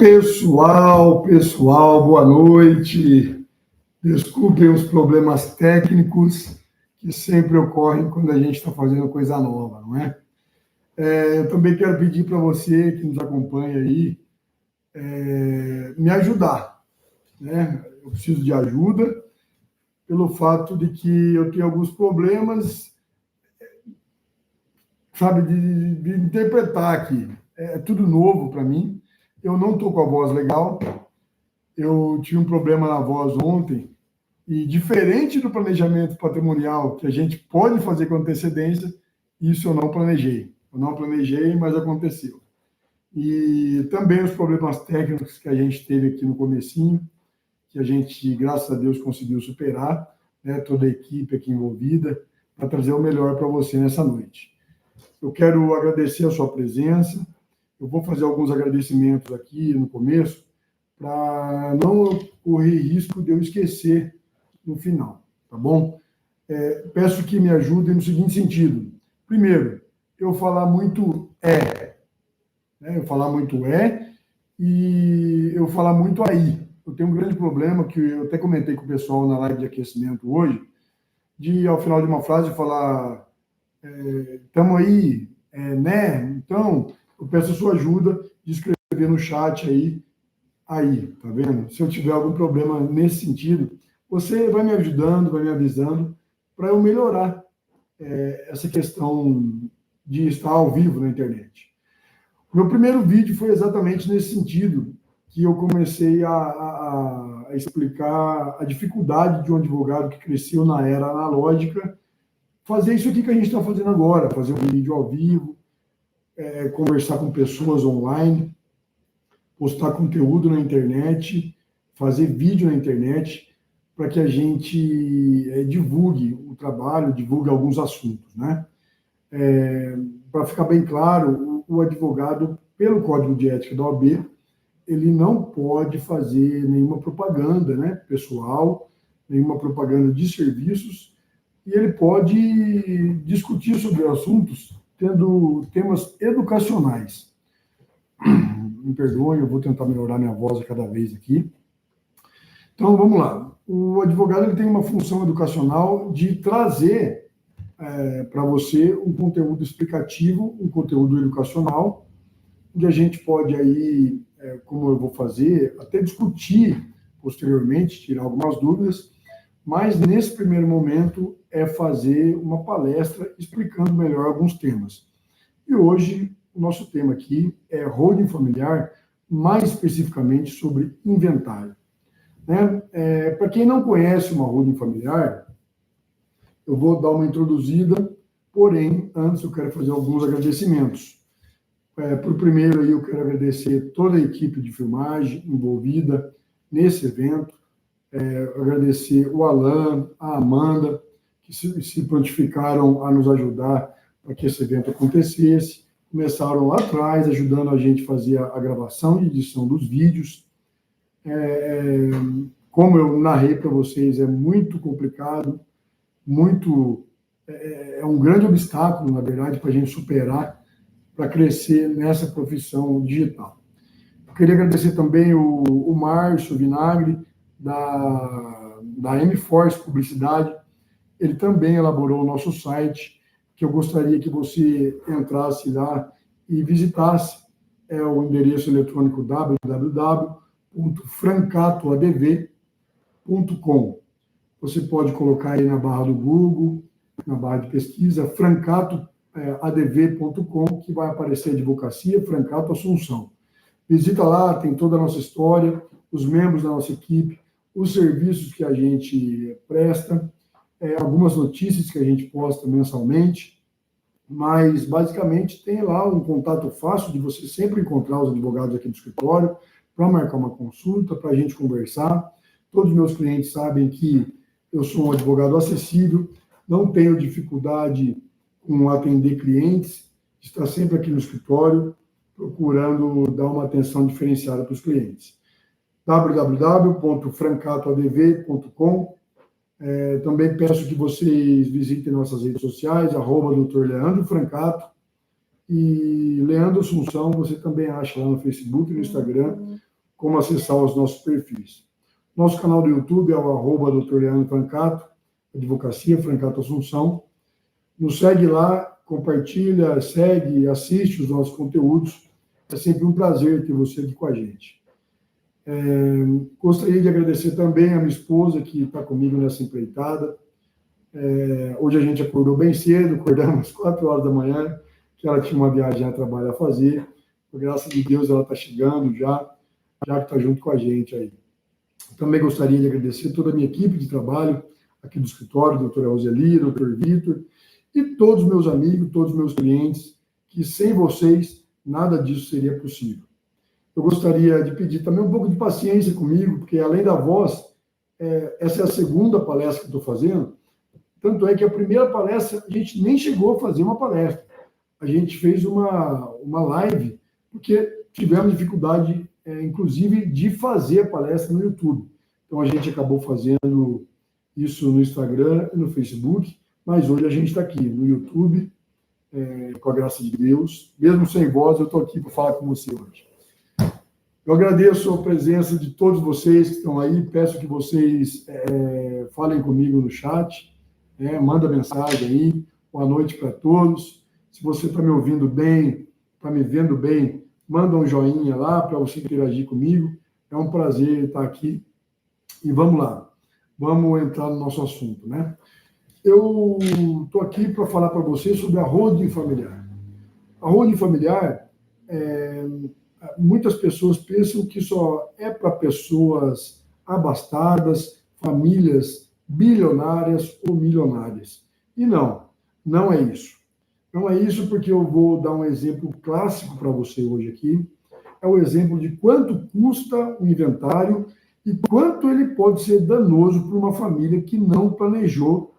Pessoal, boa noite. Desculpem os problemas técnicos que sempre ocorrem quando a gente está fazendo coisa nova, não é? Eu também quero pedir para você que nos acompanha aí, me ajudar, né? Eu preciso de ajuda pelo fato de que eu tenho alguns problemas, sabe, de interpretar aqui. É tudo novo para mim. Eu não estou com a voz legal. Eu tive um problema na voz ontem e, diferente do planejamento patrimonial que a gente pode fazer com antecedência, isso eu não planejei. Eu não planejei, mas aconteceu. E também os problemas técnicos que a gente teve aqui no comecinho, que a gente, graças a Deus, conseguiu superar, né, toda a equipe aqui envolvida, para trazer o melhor para você nessa noite. Eu quero agradecer a sua presença. Eu vou fazer alguns agradecimentos aqui no começo, para não correr risco de eu esquecer no final, tá bom? Peço que me ajudem no seguinte sentido. Primeiro, eu falar muito né? Eu falar muito e eu falar muito aí. Eu tenho um grande problema, que eu até comentei com o pessoal na live de aquecimento hoje, de, ao final de uma frase, falar estamos aí, né? Então, eu peço a sua ajuda de escrever no chat aí, tá vendo? Se eu tiver algum problema nesse sentido, você vai me ajudando, vai me avisando, para eu melhorar essa questão de estar ao vivo na internet. O meu primeiro vídeo foi exatamente nesse sentido, que eu comecei a explicar a dificuldade de um advogado que cresceu na era analógica fazer isso aqui que a gente está fazendo agora, fazer um vídeo ao vivo, conversar com pessoas online, postar conteúdo na internet, fazer vídeo na internet, para que a gente divulgue o trabalho, divulgue alguns assuntos, né? Para ficar bem claro, o advogado, pelo Código de Ética da OAB, ele não pode fazer nenhuma propaganda, né, pessoal, nenhuma propaganda de serviços, e ele pode discutir sobre assuntos tendo temas educacionais. Me perdoem, eu vou tentar melhorar minha voz a cada vez aqui. Então, vamos lá. O advogado ele tem uma função educacional de trazer para você um conteúdo explicativo, um conteúdo educacional, onde a gente pode aí, como eu vou fazer, até discutir posteriormente, tirar algumas dúvidas, mas nesse primeiro momento é fazer uma palestra explicando melhor alguns temas. E hoje o nosso tema aqui é holding familiar, mais especificamente sobre inventário. Né? Para quem não conhece uma holding familiar, eu vou dar uma introduzida, porém, antes eu quero fazer alguns agradecimentos. Por primeiro, aí, eu quero agradecer toda a equipe de filmagem envolvida nesse evento, agradecer o Alan, a Amanda, que se prontificaram a nos ajudar para que esse evento acontecesse. Começaram lá atrás, ajudando a gente a fazer a gravação e edição dos vídeos. Como eu narrei para vocês, é muito complicado, é um grande obstáculo, na verdade, para a gente superar, para crescer nessa profissão digital. Eu queria agradecer também o Márcio Vinagre, da M-Force Publicidade. Ele também elaborou o nosso site, que eu gostaria que você entrasse lá e visitasse. É o endereço eletrônico www.francatoadv.com. Você pode colocar aí na barra do Google, na barra de pesquisa, francatoadv.com, que vai aparecer Advocacia Francato Assunção. Visita lá, tem toda a nossa história, os membros da nossa equipe, os serviços que a gente presta, algumas notícias que a gente posta mensalmente, mas basicamente tem lá um contato fácil de você sempre encontrar os advogados aqui do escritório para marcar uma consulta, para a gente conversar. Todos os meus clientes sabem que eu sou um advogado acessível, não tenho dificuldade com atender clientes, está sempre aqui no escritório, procurando dar uma atenção diferenciada para os clientes. www.francatoadv.com. Também peço que vocês visitem nossas redes sociais, @Dr. Leandro Francato, e Leandro Assunção, você também acha lá no Facebook e no Instagram, como acessar os nossos perfis. Nosso canal do YouTube é o @Dr. Leandro Francato, Advocacia Francato Assunção. Nos segue lá, compartilha, segue, assiste os nossos conteúdos. É sempre um prazer ter você aqui com a gente. Gostaria de agradecer também a minha esposa, que está comigo nessa empreitada. Hoje a gente acordou bem cedo, acordamos às 4 horas da manhã, que ela tinha uma viagem a trabalho a fazer. Por graça de Deus, ela está chegando já que está junto com a gente aí. Também gostaria de agradecer toda a minha equipe de trabalho aqui do escritório, doutora Roseli, doutor Vitor, e todos os meus amigos, todos os meus clientes, que sem vocês nada disso seria possível. Eu gostaria de pedir também um pouco de paciência comigo, porque além da voz, essa é a segunda palestra que estou fazendo. Tanto é que a primeira palestra, a gente nem chegou a fazer uma palestra. A gente fez uma live, porque tivemos dificuldade, inclusive, de fazer a palestra no YouTube. Então, a gente acabou fazendo isso no Instagram e no Facebook, mas hoje a gente está aqui no YouTube, com a graça de Deus. Mesmo sem voz, eu estou aqui para falar com você hoje. Eu agradeço a presença de todos vocês que estão aí. Peço que vocês falem comigo no chat, manda mensagem aí. Boa noite para todos. Se você está me ouvindo bem, está me vendo bem, manda um joinha lá para você interagir comigo. É um prazer estar aqui. E vamos lá. Vamos entrar no nosso assunto, né? Eu estou aqui para falar para vocês sobre a holding familiar. A holding familiar, muitas pessoas pensam que só é para pessoas abastadas, famílias bilionárias ou milionárias. E não é isso. Não é isso, porque eu vou dar um exemplo clássico para você hoje aqui. É o exemplo de quanto custa o inventário e quanto ele pode ser danoso para uma família que não planejou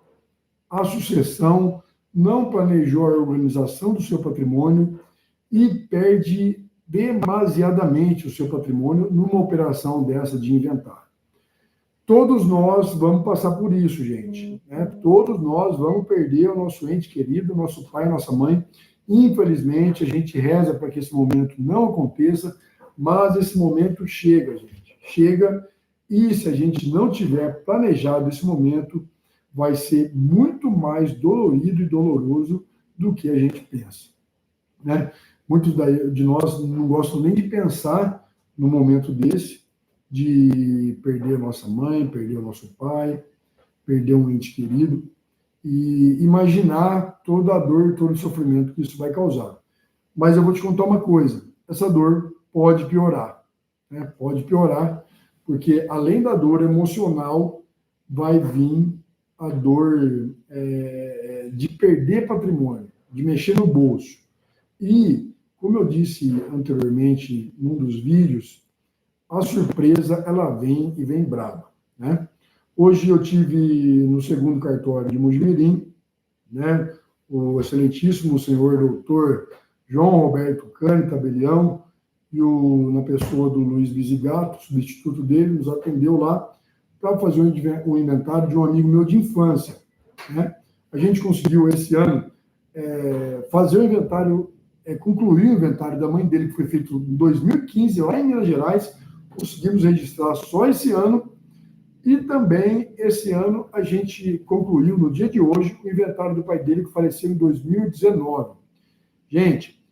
a sucessão, não planejou a organização do seu patrimônio e perde demasiadamente o seu patrimônio numa operação dessa de inventário. Todos nós vamos passar por isso, gente. Né? Todos nós vamos perder o nosso ente querido, nosso pai, nossa mãe. Infelizmente, a gente reza para que esse momento não aconteça, mas esse momento chega, gente. Chega, e se a gente não tiver planejado esse momento, vai ser muito mais dolorido e doloroso do que a gente pensa. Né? Muitos de nós não gostam nem de pensar no momento desse, de perder a nossa mãe, perder o nosso pai, perder um ente querido, e imaginar toda a dor, todo o sofrimento que isso vai causar. Mas eu vou te contar uma coisa, essa dor pode piorar, né? Pode piorar, porque além da dor emocional, vai vir a dor de perder patrimônio, de mexer no bolso. E, como eu disse anteriormente num dos vídeos, a surpresa, ela vem e vem brava, né? Hoje eu tive no segundo cartório de Mojimirim, né, o excelentíssimo senhor doutor João Roberto Cani Tabelião, e na pessoa do Luiz Bisigato, substituto dele, nos atendeu lá para fazer o inventário de um amigo meu de infância, né? A gente conseguiu esse ano fazer o inventário, concluir o inventário da mãe dele, que foi feito em 2015, lá em Minas Gerais. Conseguimos registrar só esse ano, e também esse ano a gente concluiu, no dia de hoje, o inventário do pai dele, que faleceu em 2019. Gente,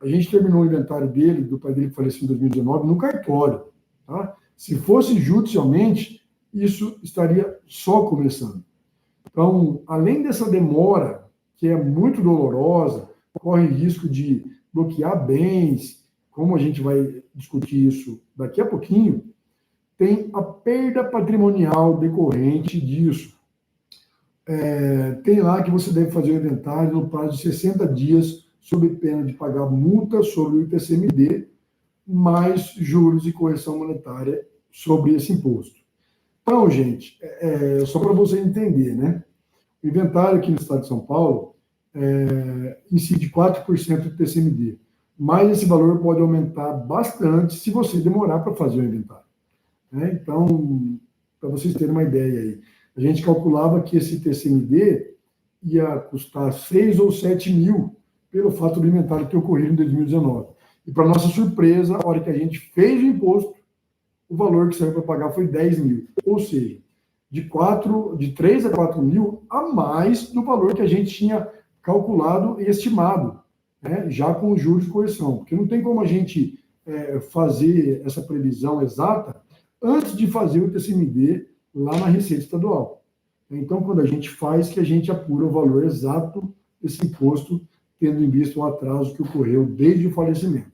a gente terminou o inventário dele, do pai dele que faleceu em 2019, no cartório. Tá? Se fosse judicialmente, isso estaria só começando. Então, além dessa demora, que é muito dolorosa, corre risco de bloquear bens, como a gente vai discutir isso daqui a pouquinho, tem a perda patrimonial decorrente disso. Tem lá que você deve fazer o inventário no prazo de 60 dias, sob pena de pagar multa sobre o IPCMD, mais juros e correção monetária sobre esse imposto. Então, gente, só para você entender, né? O inventário aqui no estado de São Paulo incide 4% do IPCMD, mas esse valor pode aumentar bastante se você demorar para fazer o inventário. Né? Então, para vocês terem uma ideia aí, a gente calculava que esse IPCMD ia custar 6 ou 7 mil pelo fato do inventário ter ocorrido em 2019. E, para nossa surpresa, a hora que a gente fez o imposto, o valor que saiu para pagar foi 10 mil. Ou seja, de 3 a 4 mil a mais do valor que a gente tinha calculado e estimado, né, já com os juros de correção. Porque não tem como a gente fazer essa previsão exata antes de fazer o TCMD lá na Receita Estadual. Então, quando a gente faz, que a gente apura o valor exato desse imposto, tendo em vista o atraso que ocorreu desde o falecimento.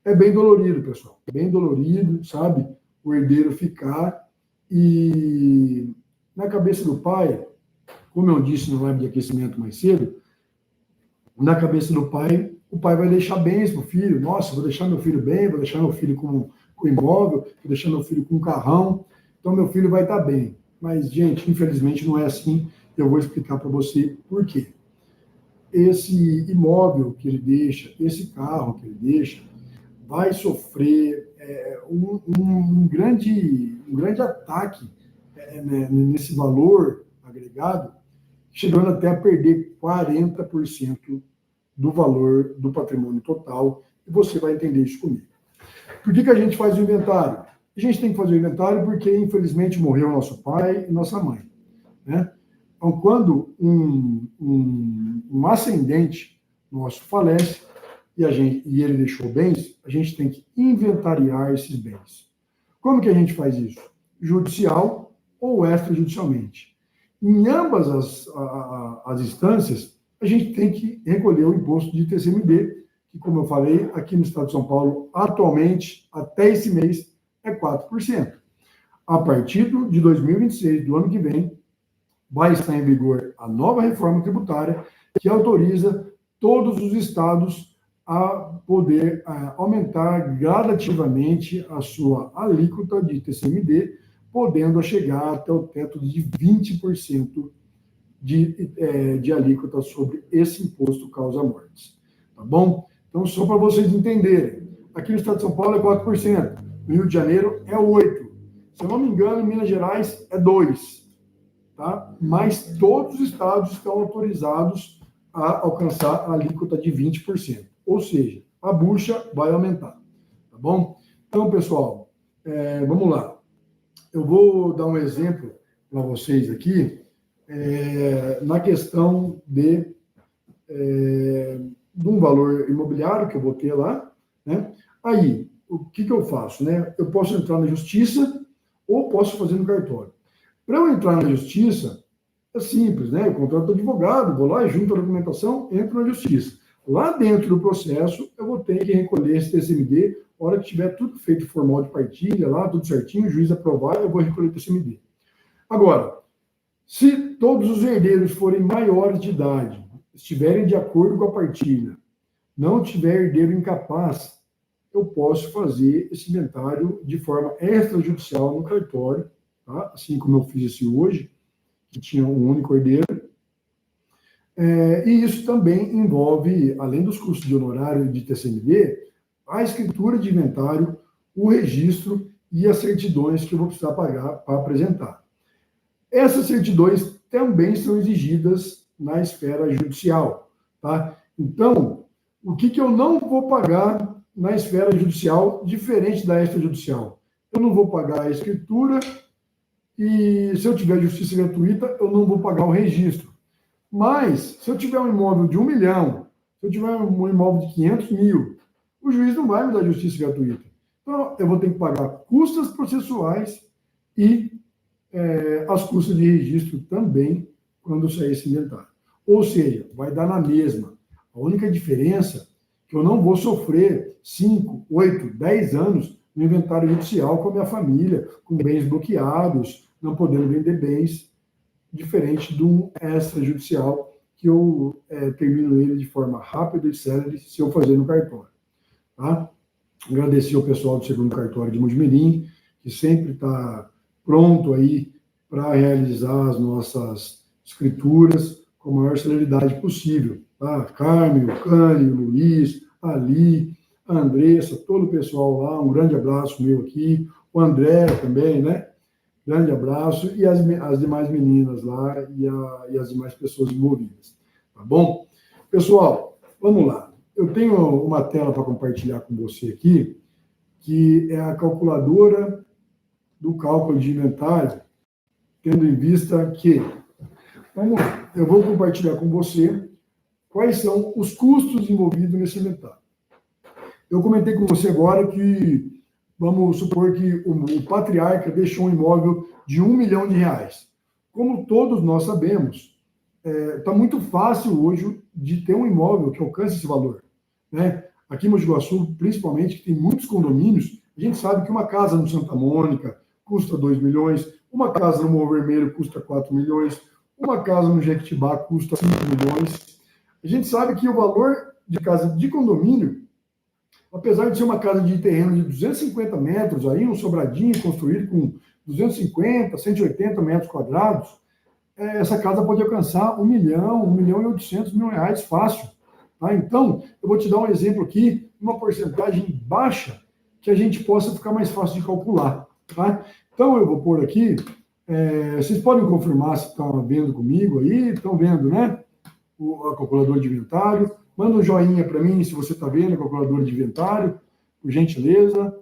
É bem dolorido, pessoal, bem dolorido, sabe? O herdeiro ficar e, na cabeça do pai, como eu disse no live de aquecimento mais cedo, na cabeça do pai, o pai vai deixar bens para o filho. Nossa, vou deixar meu filho bem, vou deixar meu filho com imóvel, vou deixar meu filho com um carrão, então meu filho vai estar bem. Mas, gente, infelizmente não é assim. Eu vou explicar para você por quê. Esse imóvel que ele deixa, esse carro que ele deixa, vai sofrer um grande ataque nesse valor agregado, chegando até a perder 40% do valor do patrimônio total, e você vai entender isso comigo. Por que a gente faz o inventário? A gente tem que fazer o inventário porque, infelizmente, morreu nosso pai e nossa mãe, né? Então, quando um ascendente nosso falece e ele deixou bens, a gente tem que inventariar esses bens. Como que a gente faz isso? Judicial ou extrajudicialmente. Em ambas as instâncias, a gente tem que recolher o imposto de TCMD, que, como eu falei, aqui no estado de São Paulo, atualmente, até esse mês, é 4%. A partir de 2026, do ano que vem, vai estar em vigor a nova reforma tributária, que autoriza todos os estados a poder aumentar gradativamente a sua alíquota de TCMD, podendo chegar até o teto de 20% de alíquota sobre esse imposto causa-mortes. Tá bom? Então, só para vocês entenderem, aqui no estado de São Paulo é 4%, no Rio de Janeiro é 8%. Se eu não me engano, em Minas Gerais é 2%. Tá? Mas todos os estados estão autorizados a alcançar a alíquota de 20%. Ou seja, a bucha vai aumentar. Tá bom? Então, pessoal, vamos lá. Eu vou dar um exemplo para vocês aqui na questão de um valor imobiliário que eu vou ter lá, né? Aí, o que eu faço, né? Eu posso entrar na justiça ou posso fazer no cartório. Para eu entrar na justiça, é simples, né? Eu contrato advogado, vou lá, junto a documentação, entro na justiça. Lá dentro do processo, eu vou ter que recolher esse TCMD, a hora que tiver tudo feito formal de partilha, lá, tudo certinho, o juiz aprovar, eu vou recolher o TCMD. Agora, se todos os herdeiros forem maiores de idade, estiverem de acordo com a partilha, não tiver herdeiro incapaz, eu posso fazer esse inventário de forma extrajudicial no cartório, tá? Assim como eu fiz esse hoje, que tinha um único herdeiro. E isso também envolve, além dos custos de honorário de TCMD, a escritura de inventário, o registro e as certidões que eu vou precisar pagar para apresentar. Essas certidões também são exigidas na esfera judicial, tá? Então, o que eu não vou pagar na esfera judicial, diferente da extrajudicial? Eu não vou pagar a escritura e, se eu tiver justiça gratuita, eu não vou pagar o registro. Mas, se eu tiver um imóvel de 1 milhão, se eu tiver um imóvel de 500 mil, o juiz não vai me dar justiça gratuita. Então, eu vou ter que pagar custas processuais e as custas de registro também, quando sair esse inventário. Ou seja, vai dar na mesma. A única diferença é que eu não vou sofrer 5, 8, 10 anos no inventário judicial com a minha família, com bens bloqueados, não podendo vender bens, diferente de um extrajudicial, que eu termino ele de forma rápida e célere se eu fazer no cartório. Tá? Agradecer ao pessoal do segundo cartório de Mojimirim, que sempre está pronto aí para realizar as nossas escrituras com a maior celeridade possível. Tá? Carmen, o Cânio, o Luiz, a Ali, a Andressa, todo o pessoal lá, um grande abraço meu aqui, o André também, né? Grande abraço, e as demais meninas lá e as demais pessoas envolvidas. Tá bom? Pessoal, vamos lá. Eu tenho uma tela para compartilhar com você aqui, que é a calculadora do cálculo de inventário, tendo em vista que, vamos lá, eu vou compartilhar com você quais são os custos envolvidos nesse inventário. Eu comentei com você agora que, vamos supor que o patriarca deixou um imóvel de R$1 milhão. Como todos nós sabemos, está muito fácil hoje de ter um imóvel que alcance esse valor, né? Aqui em Mogi Guaçu, principalmente, que tem muitos condomínios, a gente sabe que uma casa no Santa Mônica custa 2 milhões, uma casa no Morro Vermelho custa 4 milhões, uma casa no Jequitibá custa 5 milhões. A gente sabe que o valor de casa de condomínio, apesar de ser uma casa de terreno de 250 metros, aí um sobradinho construído com 250, 180 metros quadrados, essa casa pode alcançar R$1 milhão, R$1.800.000 fácil. Tá? Então, eu vou te dar um exemplo aqui, uma porcentagem baixa, que a gente possa ficar mais fácil de calcular. Tá? Então, eu vou pôr aqui, vocês podem confirmar se estão vendo comigo aí, estão vendo, né? A calculadora de inventário. Manda um joinha para mim se você está vendo a calculadora de inventário, por gentileza.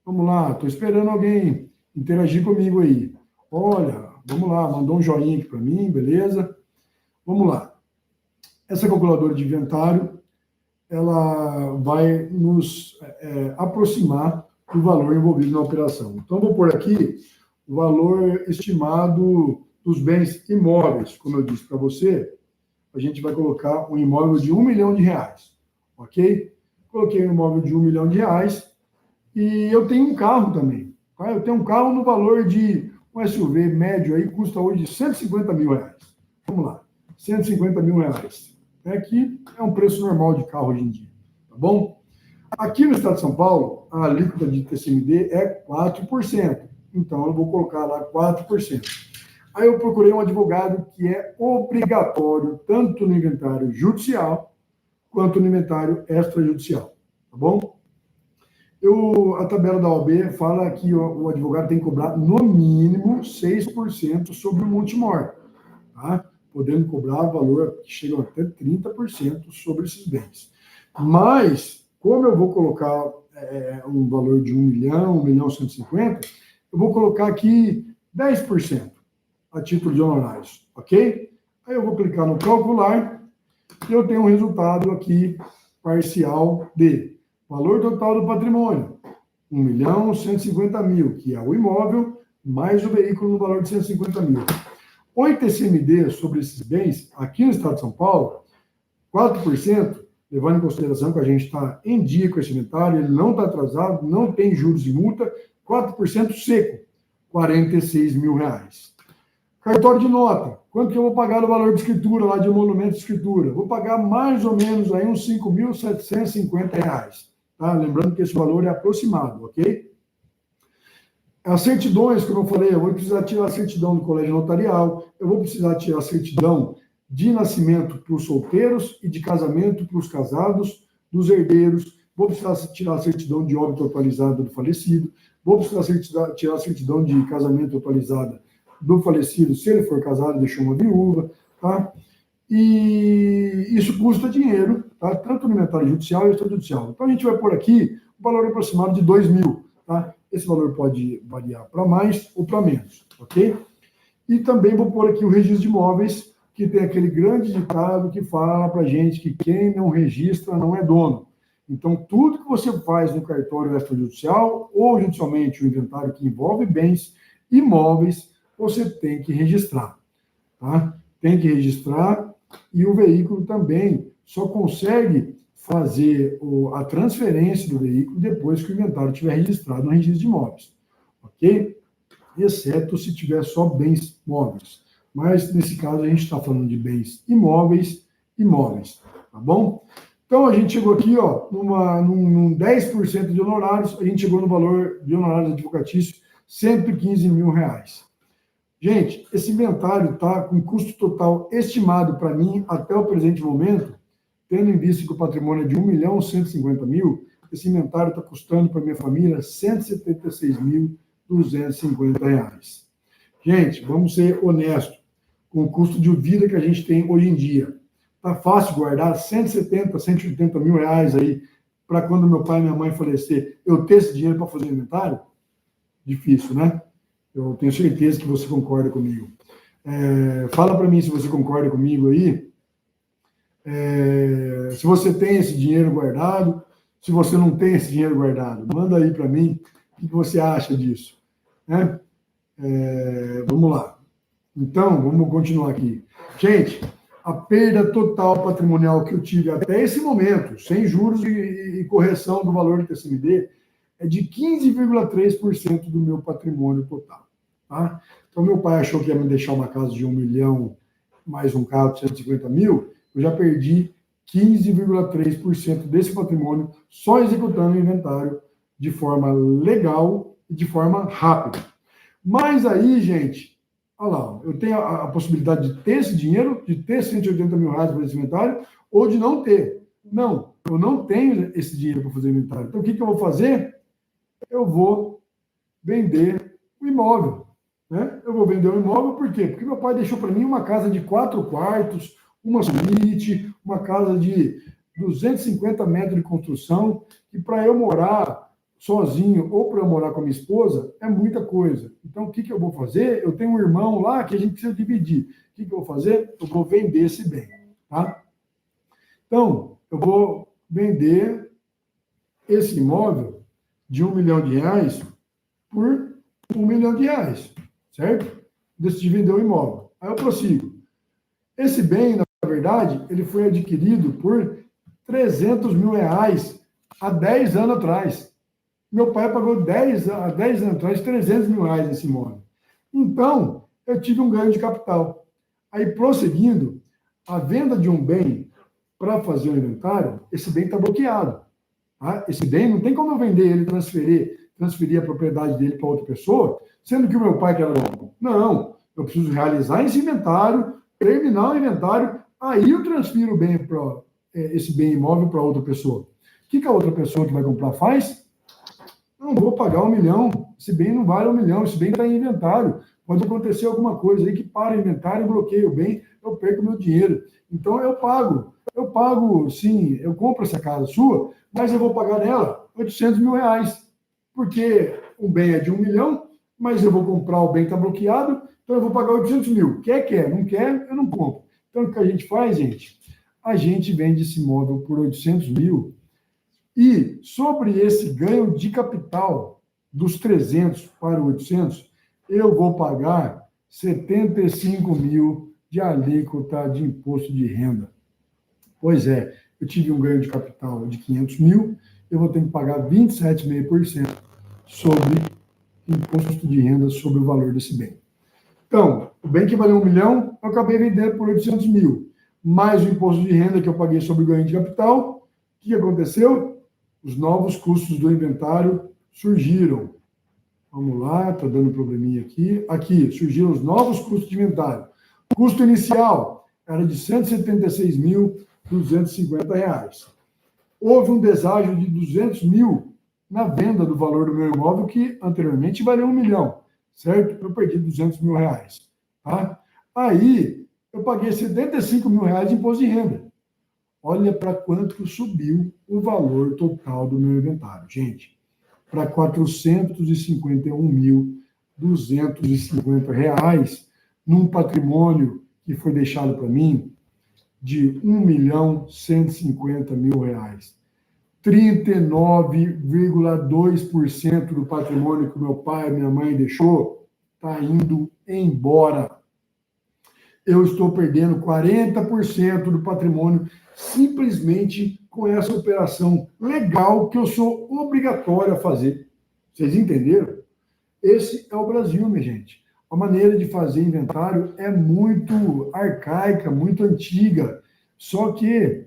Vamos lá, estou esperando alguém interagir comigo aí. Olha, vamos lá, mandou um joinha aqui para mim, beleza? Vamos lá. Essa calculadora de inventário, ela vai nos aproximar do valor envolvido na operação. Então, vou pôr aqui o valor estimado dos bens imóveis. Como eu disse para você, a gente vai colocar um imóvel de R$1 milhão, ok? Coloquei um imóvel de R$1 milhão e eu tenho um carro também. Tá? Eu tenho um carro no valor de um SUV médio aí, custa hoje R$150 mil. Vamos lá, R$150 mil. Que é um preço normal de carro hoje em dia, tá bom? Aqui no estado de São Paulo, a alíquota de TCMD é 4%. Então, eu vou colocar lá 4%. Aí eu procurei um advogado que é obrigatório, tanto no inventário judicial, quanto no inventário extrajudicial, tá bom? A tabela da OAB fala que o advogado tem que cobrar, no mínimo, 6% sobre o monte-mor, tá? Podendo cobrar valor que chega até 30% sobre esses bens. Mas, como eu vou colocar um valor de 1 milhão, 1.150.000, eu vou colocar aqui 10% a título de honorários, ok? Aí eu vou clicar no calcular e eu tenho um resultado aqui parcial de valor total do patrimônio, 1.150.000, que é o imóvel, mais o veículo no valor de 150 mil. O ITCMD sobre esses bens, aqui no estado de São Paulo, 4%, levando em consideração que a gente está em dia com esse inventário, ele não está atrasado, não tem juros e multa, 4% seco, R$46 mil. Cartório de nota, quanto que eu vou pagar o valor de escritura, lá de emolumento de escritura? Vou pagar mais ou menos aí uns R$5.750, tá? Lembrando que esse valor é aproximado, ok? As certidões, como eu falei, eu vou precisar tirar a certidão do colégio notarial, eu vou precisar tirar a certidão de nascimento para os solteiros e de casamento para os casados, dos herdeiros, vou precisar tirar a certidão de óbito atualizada do falecido, vou precisar tirar a certidão de casamento atualizada do falecido, se ele for casado, deixou uma viúva, tá? E isso custa dinheiro, tá? Tanto no inventário judicial e extrajudicial. Então, a gente vai pôr aqui o valor aproximado de 2 mil, tá? Esse valor pode variar para mais ou para menos, ok? E também vou pôr aqui o registro de imóveis, que tem aquele grande ditado que fala para a gente que quem não registra não é dono. Então, tudo que você faz no cartório extrajudicial ou judicialmente o inventário que envolve bens imóveis, você tem que registrar, tá? Tem que registrar e o veículo também só consegue fazer a transferência do veículo depois que o inventário estiver registrado no registro de imóveis, ok? Exceto se tiver só bens móveis. Mas, nesse caso, a gente está falando de bens imóveis, tá bom? Então, a gente chegou aqui, ó, num 10% de honorários, a gente chegou no valor de honorários advocatícios, R$115 mil. Gente, esse inventário está com custo total estimado para mim, até o presente momento, tendo em vista que o patrimônio é de R$1.150.000, esse inventário está custando para minha família R$176.250. Gente, vamos ser honestos com o custo de vida que a gente tem hoje em dia. Tá fácil guardar 170, 180 mil reais aí para quando meu pai e minha mãe falecer, eu ter esse dinheiro para fazer inventário? difícil, né? Eu tenho certeza que você concorda comigo. Fala para mim se você concorda comigo aí. Se você tem esse dinheiro guardado, se você não tem esse dinheiro guardado, manda aí para mim o que você acha disso, né? Vamos lá. Então, vamos continuar aqui. Gente, a perda total patrimonial que eu tive até esse momento, sem juros e correção do valor do TCMD, é de 15,3% do meu patrimônio total. Tá? Então, meu pai achou que ia me deixar uma casa de 1 milhão mais um carro de 150 mil, eu já perdi 15,3% desse patrimônio só executando o inventário de forma legal e de forma rápida. Mas aí, gente, olha lá, eu tenho a possibilidade de ter esse dinheiro, de ter 180 mil reais para esse inventário, ou de não ter. Não, eu não tenho esse dinheiro para fazer inventário. Então, o que eu vou fazer? Eu vou vender o imóvel. Né? Eu vou vender o imóvel por quê? Porque meu pai deixou para mim uma casa de 4 quartos, uma suíte, uma casa de 250 metros de construção, que para eu morar sozinho ou para eu morar com a minha esposa é muita coisa. Então, o que eu vou fazer? Eu tenho um irmão lá que a gente precisa dividir. O que eu vou fazer? Eu vou vender esse bem. Tá? Então, eu vou vender esse imóvel de R$1 milhão por R$1 milhão, certo? Decidi vender o imóvel. Aí eu prossigo. Esse bem, na verdade, ele foi adquirido por R$300 mil há 10 anos atrás. Meu pai pagou há 10 anos atrás R$300 mil nesse imóvel. Então, eu tive um ganho de capital. Aí, prosseguindo, a venda de um bem para fazer o inventário, esse bem está bloqueado. Tá? Esse bem não tem como eu vender ele, transferir a propriedade dele para outra pessoa, sendo que o meu pai que era dono. Não, eu preciso realizar esse inventário, terminar o inventário, aí eu transfiro o bem esse bem imóvel para outra pessoa. O que a outra pessoa que vai comprar faz? Não vou pagar 1 milhão, esse bem não vale 1 milhão, esse bem está em inventário. Pode acontecer alguma coisa aí que para o inventário, bloqueia o bem, eu perco meu dinheiro. Então eu pago, sim, eu compro essa casa sua, mas eu vou pagar nela R$800 mil, porque o bem é de 1 milhão, mas eu vou comprar, o bem está bloqueado, então eu vou pagar 800 mil. Quer, não quer, eu não compro. Então o que a gente faz, gente? A gente vende esse imóvel por 800 mil e sobre esse ganho de capital dos 300 para 800, eu vou pagar 75 mil de alíquota de imposto de renda. Pois é, eu tive um ganho de capital de 500 mil, eu vou ter que pagar 27,5% sobre imposto de renda sobre o valor desse bem. Então, o bem que valeu 1 milhão, eu acabei vendendo por 800 mil. Mais o imposto de renda que eu paguei sobre o ganho de capital, o que aconteceu? Os novos custos do inventário surgiram. Vamos lá, está dando probleminha aqui. Aqui, surgiram os novos custos de inventário. O custo inicial era de R$ 176.250. Houve um deságio de 200 mil na venda do valor do meu imóvel, que anteriormente valia 1 milhão, certo? Eu perdi 200 mil reais. Tá? Aí, eu paguei 75 mil reais de imposto de renda. Olha para quanto subiu o valor total do meu inventário, gente. Para R$ 451.250, num patrimônio que foi deixado para mim de R$ 1.150.000. 39,2% do patrimônio que meu pai e minha mãe deixou está indo embora. Eu estou perdendo 40% do patrimônio simplesmente com essa operação legal que eu sou obrigatório a fazer. Vocês entenderam? Esse é o Brasil, minha gente. A maneira de fazer inventário é muito arcaica, muito antiga. Só que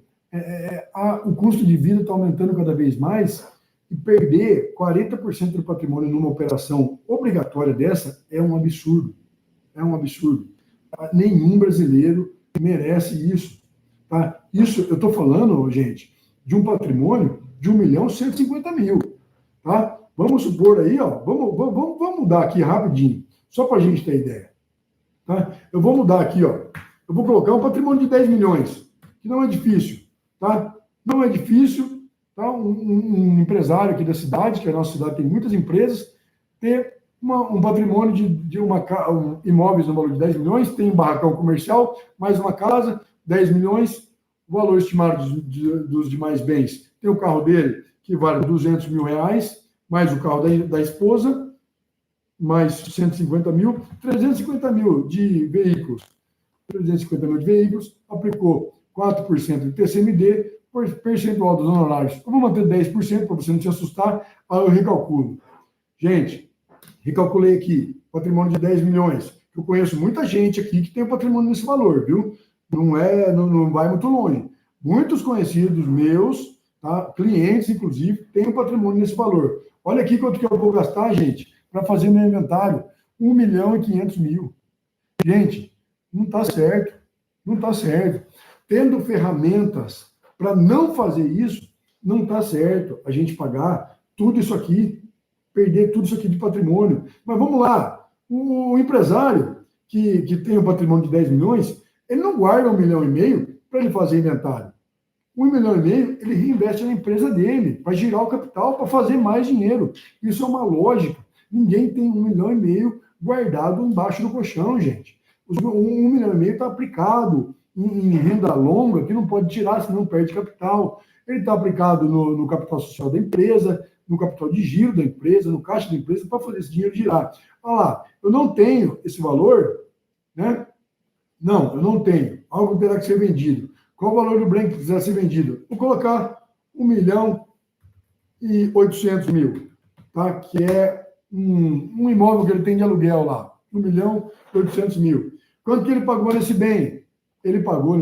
o custo de vida está aumentando cada vez mais e perder 40% do patrimônio numa operação obrigatória dessa é um absurdo. É um absurdo. Nenhum brasileiro merece isso. Tá? Isso, eu estou falando, gente, de um patrimônio de R$ 1.150.000. Tá? Vamos supor aí, ó, vamos mudar aqui rapidinho, só para a gente ter ideia. Tá? Eu vou mudar aqui, ó. Eu vou colocar um patrimônio de 10 milhões, que não é difícil. Tá? Não é difícil, tá? Um empresário aqui da cidade, que a nossa cidade tem muitas empresas, ter um patrimônio de imóveis no valor de 10 milhões, tem um barracão comercial, mais uma casa, 10 milhões, o valor estimado dos demais bens. Tem o carro dele, que vale 200 mil reais, mais o carro da esposa, mais 150 mil, 350 mil de veículos. 350 mil de veículos, aplicou 4% de TCMD, percentual dos honorários. Eu vou manter 10% para você não se assustar, aí eu recalculo. Gente, recalculei aqui, patrimônio de 10 milhões. Eu conheço muita gente aqui que tem patrimônio nesse valor, viu? Não vai muito longe. Muitos conhecidos meus, tá? Clientes, inclusive, têm patrimônio nesse valor. Olha aqui quanto que eu vou gastar, gente, para fazer meu inventário. 1.500.000. Gente, não está certo. Não está certo. Tendo ferramentas para não fazer isso, não está certo a gente pagar tudo isso aqui, perder tudo isso aqui de patrimônio. Mas vamos lá, o empresário que tem um patrimônio de 10 milhões, ele não guarda 1,5 milhão para ele fazer inventário. 1,5 milhão, ele reinveste na empresa dele, para girar o capital, para fazer mais dinheiro. Isso é uma lógica. Ninguém tem 1,5 milhão guardado embaixo do colchão, gente. 1,5 milhão está aplicado em renda longa, que não pode tirar, senão perde capital. Ele está aplicado no capital social da empresa, no capital de giro da empresa, no caixa da empresa, para fazer esse dinheiro girar. Olha lá, eu não tenho esse valor, né? Não, eu não tenho. Algo terá que ser vendido. Qual o valor do bem que quiser ser vendido? Vou colocar 1.800.000, tá? Que é um imóvel que ele tem de aluguel lá. 1.800.000. Quanto que ele pagou nesse bem? Ele pagou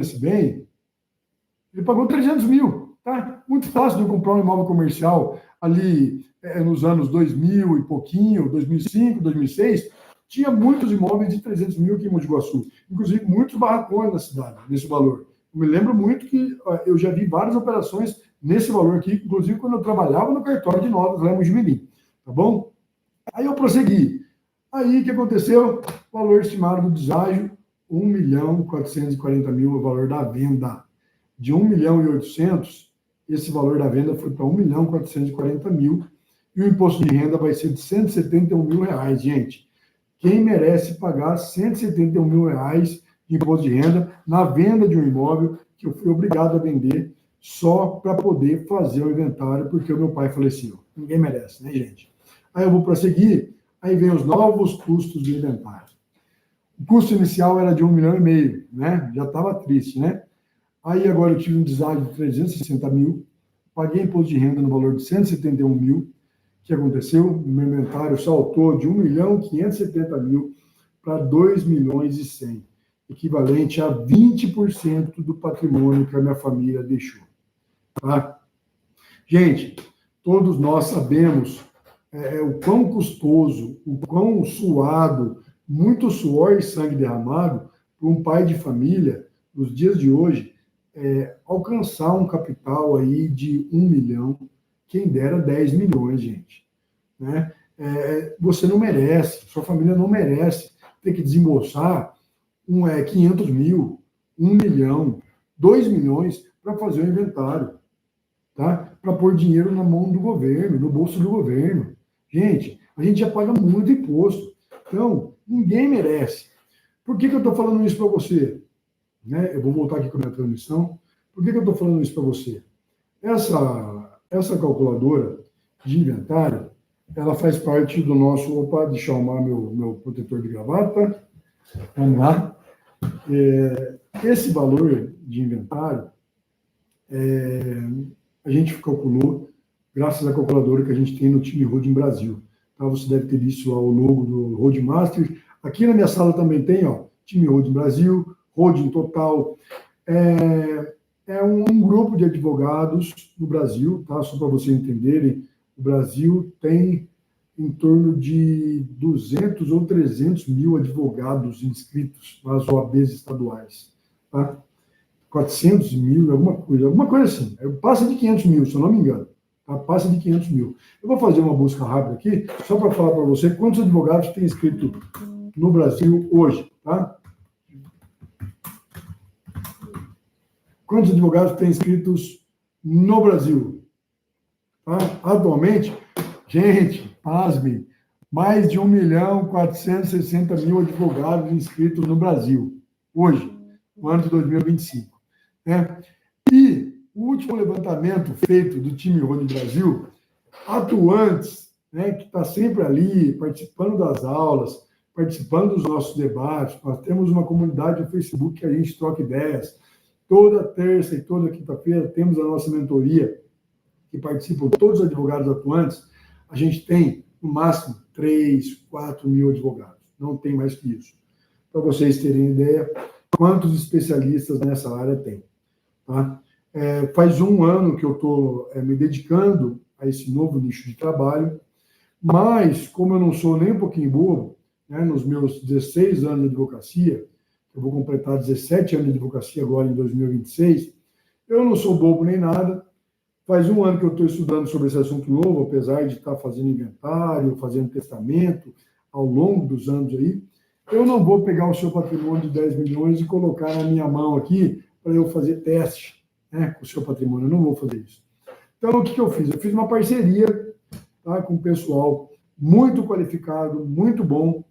300 mil, tá? Muito fácil de eu comprar um imóvel comercial ali nos anos 2000 e pouquinho, 2005, 2006, tinha muitos imóveis de 300 mil aqui em Mogi Guaçu, inclusive muitos barracões na cidade, nesse valor. Eu me lembro muito que eu já vi várias operações nesse valor aqui, inclusive quando eu trabalhava no cartório de notas lá em Mogi Mirim, tá bom? Aí eu prossegui. Aí o que aconteceu? Valor estimado do deságio, 1.440.000 o valor da venda. De 1.800.000, esse valor da venda foi para 1.440.000 e o imposto de renda vai ser de 171 mil reais, gente. Quem merece pagar 171 mil reais de imposto de renda na venda de um imóvel que eu fui obrigado a vender só para poder fazer o inventário, porque o meu pai faleceu. Ninguém merece, né, gente? Aí eu vou prosseguir, aí vem os novos custos de inventário. O custo inicial era de 1,5 milhão, né? Já estava triste, né? Aí agora eu tive um deságio de 360 mil, paguei imposto de renda no valor de 171 mil. O que aconteceu? O meu inventário saltou de 1.570.000 para 2.100.000, equivalente a 20% do patrimônio que a minha família deixou. Tá? Gente, todos nós sabemos o quão custoso, o quão suado, muito suor e sangue derramado para um pai de família, nos dias de hoje, alcançar um capital aí de 1 milhão, quem dera 10 milhões, gente. Né? Você não merece, sua família não merece ter que desembolsar 500 mil, 1 milhão, 2 milhões para fazer o inventário, tá? Para pôr dinheiro na mão do governo, no bolso do governo. Gente, a gente já paga muito imposto. Então, ninguém merece. Por que eu estou falando isso para você? Né? Eu vou voltar aqui com a minha transmissão. Por que eu estou falando isso para você? Essa calculadora de inventário, ela faz parte do nosso... Opa, deixa eu arrumar meu protetor de gravata. Vamos lá. Esse valor de inventário, a gente calculou graças à calculadora que a gente tem no time Holding Brasil. Tá? Você deve ter visto lá o logo do Holding Master. Aqui na minha sala também tem, ó, time Holding Brasil, Holding Total. É um grupo de advogados no Brasil, tá? Só para vocês entenderem, o Brasil tem em torno de 200 ou 300 mil advogados inscritos nas OABs estaduais. Tá? 400 mil, alguma coisa assim. Passa de 500 mil, se eu não me engano. Tá? Passa de 500 mil. Eu vou fazer uma busca rápida aqui, só para falar para você quantos advogados tem inscrito no Brasil hoje. Tá? Quantos advogados tem inscritos no Brasil? Tá? Atualmente, gente, pasmem, mais de 1.460.000 advogados inscritos no Brasil, hoje, no ano de 2025. Né? E o último levantamento feito do time Rony Brasil, atuantes, né, que está sempre ali, participando das aulas, participando dos nossos debates, nós temos uma comunidade no Facebook que a gente troca ideias. Toda terça e toda quinta-feira temos a nossa mentoria, que participam todos os advogados atuantes. A gente tem, no máximo, 3, 4 mil advogados. Não tem mais que isso. Para vocês terem ideia, quantos especialistas nessa área tem. Tá? Faz um ano que eu estou me dedicando a esse novo nicho de trabalho, mas, como eu não sou nem um pouquinho bobo, né, nos meus 16 anos de advocacia, eu vou completar 17 anos de advocacia agora em 2026, eu não sou bobo nem nada. Faz um ano que eu estou estudando sobre esse assunto novo, apesar de estar fazendo inventário, fazendo testamento ao longo dos anos aí. Eu não vou pegar o seu patrimônio de 10 milhões e colocar na minha mão aqui para eu fazer teste, né, com o seu patrimônio. Eu não vou fazer isso. Então, o que eu fiz? Eu fiz uma parceria, tá, com um pessoal muito qualificado, muito bom,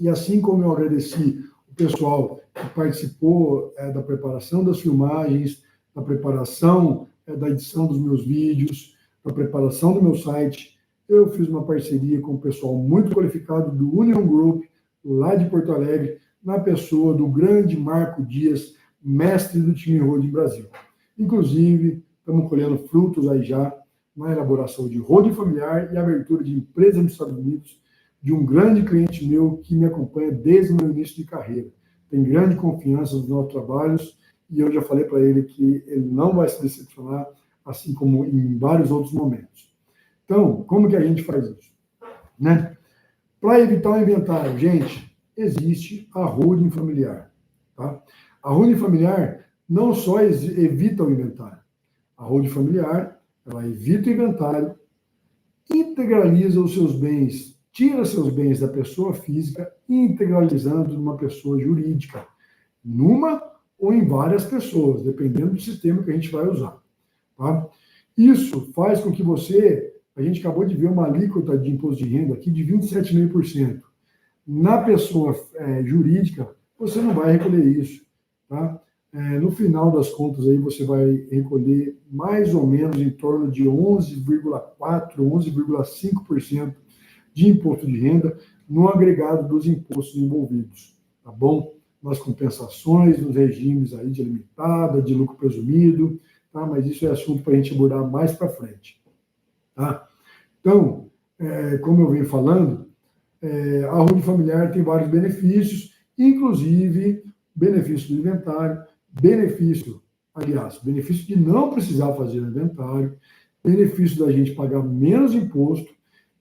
e assim como eu agradeci o pessoal que participou da preparação das filmagens, da preparação da edição dos meus vídeos, da preparação do meu site, eu fiz uma parceria com o pessoal muito qualificado do Union Group, lá de Porto Alegre, na pessoa do grande Marco Dias, mestre do time Holding Brasil. Inclusive, estamos colhendo frutos aí já na elaboração de holding familiar e abertura de empresa nos Estados Unidos, de um grande cliente meu que me acompanha desde o meu início de carreira. Tem grande confiança nos nossos trabalhos e eu já falei para ele que ele não vai se decepcionar, assim como em vários outros momentos. Então, como que a gente faz isso? Né? Para evitar o inventário, gente, existe a holding familiar. Tá? A holding familiar não só evita o inventário. A holding familiar, ela evita o inventário, integraliza os seus bens, tira seus bens da pessoa física, integralizando numa pessoa jurídica, numa ou em várias pessoas, dependendo do sistema que a gente vai usar. Tá? Isso faz com que a gente acabou de ver uma alíquota de imposto de renda aqui de 27,5%. Na pessoa jurídica, você não vai recolher isso. Tá? No final das contas, aí você vai recolher mais ou menos em torno de 11,4%, 11,5% de imposto de renda no agregado dos impostos envolvidos. Tá bom? Nas compensações, nos regimes aí de limitada, de lucro presumido, tá? Mas isso é assunto para a gente abordar mais para frente. Tá? Então, como eu venho falando, a holding familiar tem vários benefícios, inclusive benefício do inventário, benefício de não precisar fazer inventário, benefício da gente pagar menos imposto,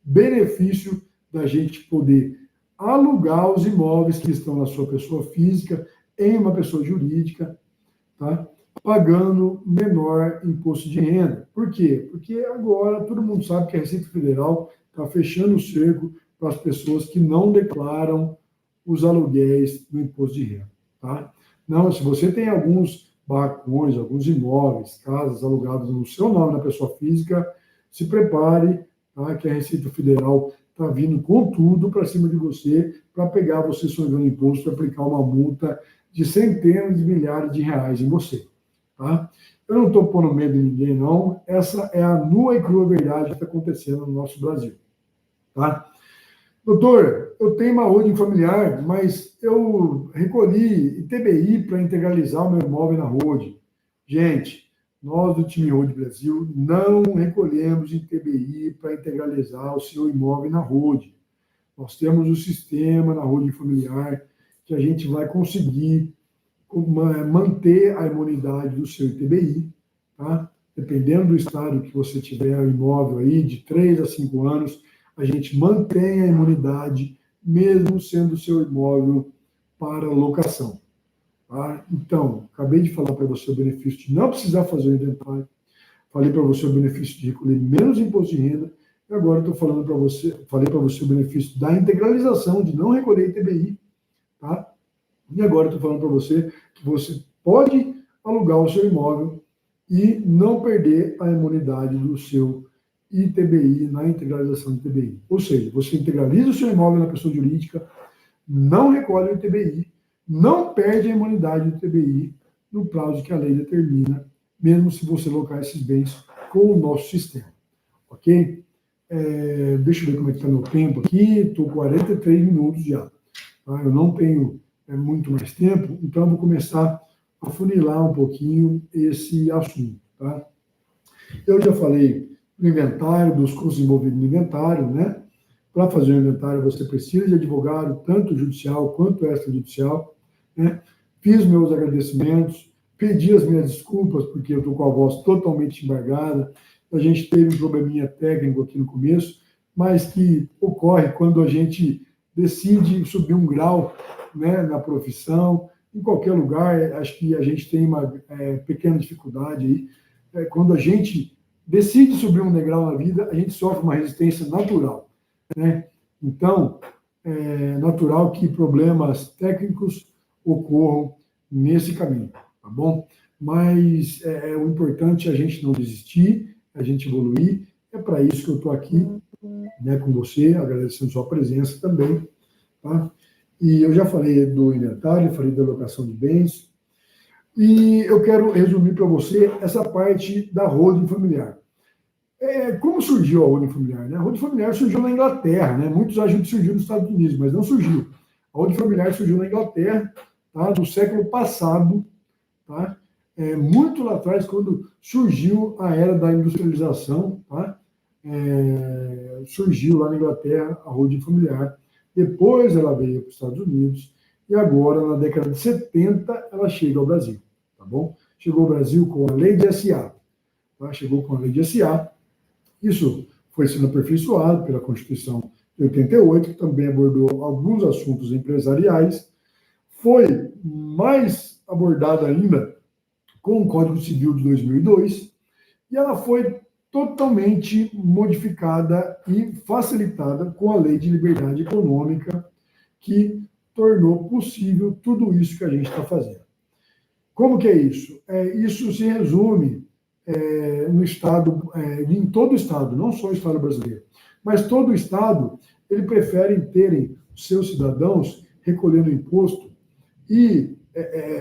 benefício da gente poder alugar os imóveis que estão na sua pessoa física em uma pessoa jurídica, tá? Pagando menor imposto de renda. Por quê? Porque agora todo mundo sabe que a Receita Federal está fechando o cerco para as pessoas que não declaram os aluguéis no imposto de renda. Tá? Não, se você tem alguns barracões, alguns imóveis, casas alugadas no seu nome, na pessoa física, se prepare, tá? Que a Receita Federal está vindo com tudo para cima de você, para pegar você sonhando imposto e aplicar uma multa de centenas de milhares de reais em você. Tá? Eu não estou pondo medo em ninguém, não. Essa é a nua e crua verdade que está acontecendo no nosso Brasil. Tá? Doutor, eu tenho uma holding familiar, mas eu recolhi ITBI para integralizar o meu imóvel na holding. Gente, nós do time Holding Brasil não recolhemos ITBI para integralizar o seu imóvel na holding. Nós temos um sistema na holding familiar que a gente vai conseguir manter a imunidade do seu ITBI, tá? Dependendo do estado que você tiver o imóvel aí, de 3 a 5 anos, a gente mantém a imunidade, mesmo sendo o seu imóvel para locação. Tá? Então, acabei de falar para você o benefício de não precisar fazer o inventário, falei para você o benefício de recolher menos imposto de renda, e agora estou falando para você, falei para você o benefício da integralização, de não recolher ITBI, tá? E agora estou falando para você que você pode alugar o seu imóvel e não perder a imunidade do seu ITBI na integralização de ITBI. Ou seja, você integraliza o seu imóvel na pessoa jurídica, não recolhe o ITBI, não perde a imunidade do ITBI no prazo que a lei determina, mesmo se você locar esses bens com o nosso sistema. Ok? Deixa eu ver como é que está meu tempo aqui. Estou 43 minutos já. Tá? Eu não tenho muito mais tempo, então eu vou começar a funilar um pouquinho esse assunto. Tá? Eu já falei do inventário, dos custos envolvidos no inventário, né? Para fazer o inventário, você precisa de advogado, tanto judicial quanto extrajudicial, né? Fiz meus agradecimentos, pedi as minhas desculpas, porque eu estou com a voz totalmente embargada. A gente teve um probleminha técnico aqui no começo, mas que ocorre quando a gente decide subir um grau, né, na profissão, em qualquer lugar. Acho que a gente tem uma pequena dificuldade aí. Quando a gente decide subir um degrau na vida, a gente sofre uma resistência natural, né? Então, é natural que problemas técnicos ocorram nesse caminho, tá bom? Mas o importante é a gente não desistir, a gente evoluir. É para isso que eu estou aqui, né, com você, agradecendo sua presença também, tá? E eu já falei do inventário, falei da alocação de bens, e eu quero resumir para você essa parte da holding familiar. Como surgiu a holding familiar? Né? A holding familiar surgiu na Inglaterra, né? Muitos acham que surgiu nos Estados Unidos, mas não surgiu. A holding familiar surgiu na Inglaterra, tá? Do século passado, tá? Muito lá atrás, quando surgiu a era da industrialização, tá? Surgiu lá na Inglaterra a holding familiar. Depois ela veio para os Estados Unidos e agora, na década de 70, ela chega ao Brasil, tá bom? Chegou ao Brasil com a lei de SA, tá? Chegou com a lei de SA. Isso foi sendo aperfeiçoado pela Constituição de 88, que também abordou alguns assuntos empresariais. Foi mais abordada ainda com o Código Civil de 2002, e ela foi totalmente modificada e facilitada com a Lei de Liberdade Econômica, que tornou possível tudo isso que a gente está fazendo. Como que é isso? Isso se resume no Estado, em todo o Estado, não só o Estado brasileiro, mas todo o Estado, ele prefere terem seus cidadãos recolhendo imposto e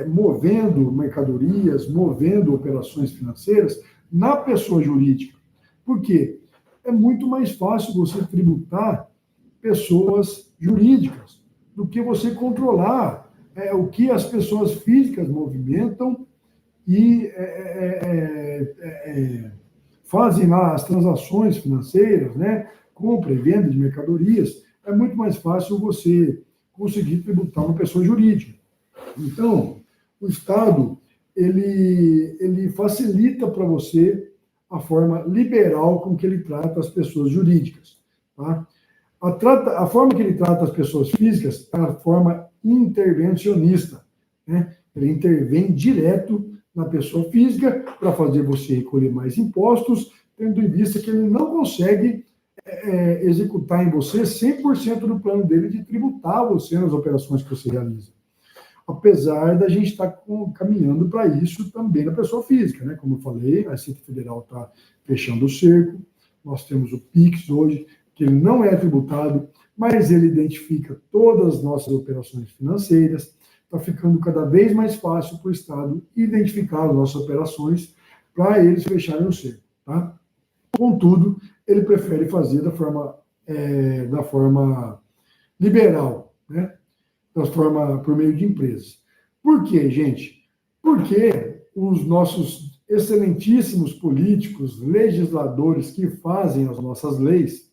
movendo mercadorias, movendo operações financeiras na pessoa jurídica. Por quê? É muito mais fácil você tributar pessoas jurídicas do que você controlar o que as pessoas físicas movimentam e fazem lá as transações financeiras, né? Compra e venda de mercadorias. É muito mais fácil você conseguir tributar uma pessoa jurídica. Então, o Estado, ele facilita para você a forma liberal com que ele trata as pessoas jurídicas. Tá? A forma que ele trata as pessoas físicas é a forma intervencionista. Né? Ele intervém direto na pessoa física para fazer você recolher mais impostos, tendo em vista que ele não consegue executar em você 100% do plano dele de tributar você nas operações que você realiza. Apesar da gente estar caminhando para isso também na pessoa física, né? Como eu falei, a Receita Federal está fechando o cerco, nós temos o PIX hoje, que ele não é tributado, mas ele identifica todas as nossas operações financeiras, está ficando cada vez mais fácil para o Estado identificar as nossas operações para eles fecharem o cerco, tá? Contudo, ele prefere fazer da forma liberal, né? Transforma por meio de empresas. Por quê, gente? Porque os nossos excelentíssimos políticos, legisladores que fazem as nossas leis,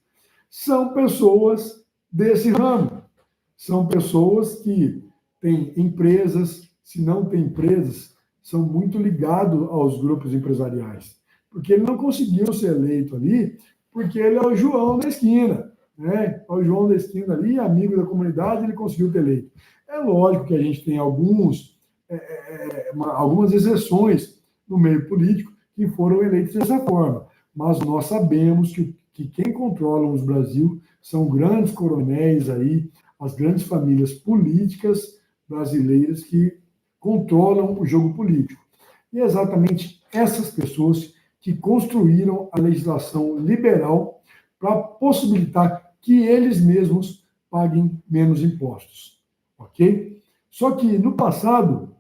são pessoas desse ramo. São pessoas que têm empresas, se não têm empresas, são muito ligados aos grupos empresariais. Porque ele não conseguiu ser eleito ali, porque ele é o João da esquina. Né? O João da esquina ali, amigo da comunidade, ele conseguiu ter eleito. É lógico que a gente tem algumas exceções no meio político que foram eleitos dessa forma, mas nós sabemos que quem controla os Brasil são grandes coronéis aí, as grandes famílias políticas brasileiras que controlam o jogo político. E é exatamente essas pessoas que construíram a legislação liberal para possibilitar que eles mesmos paguem menos impostos, ok? Só que, no passado,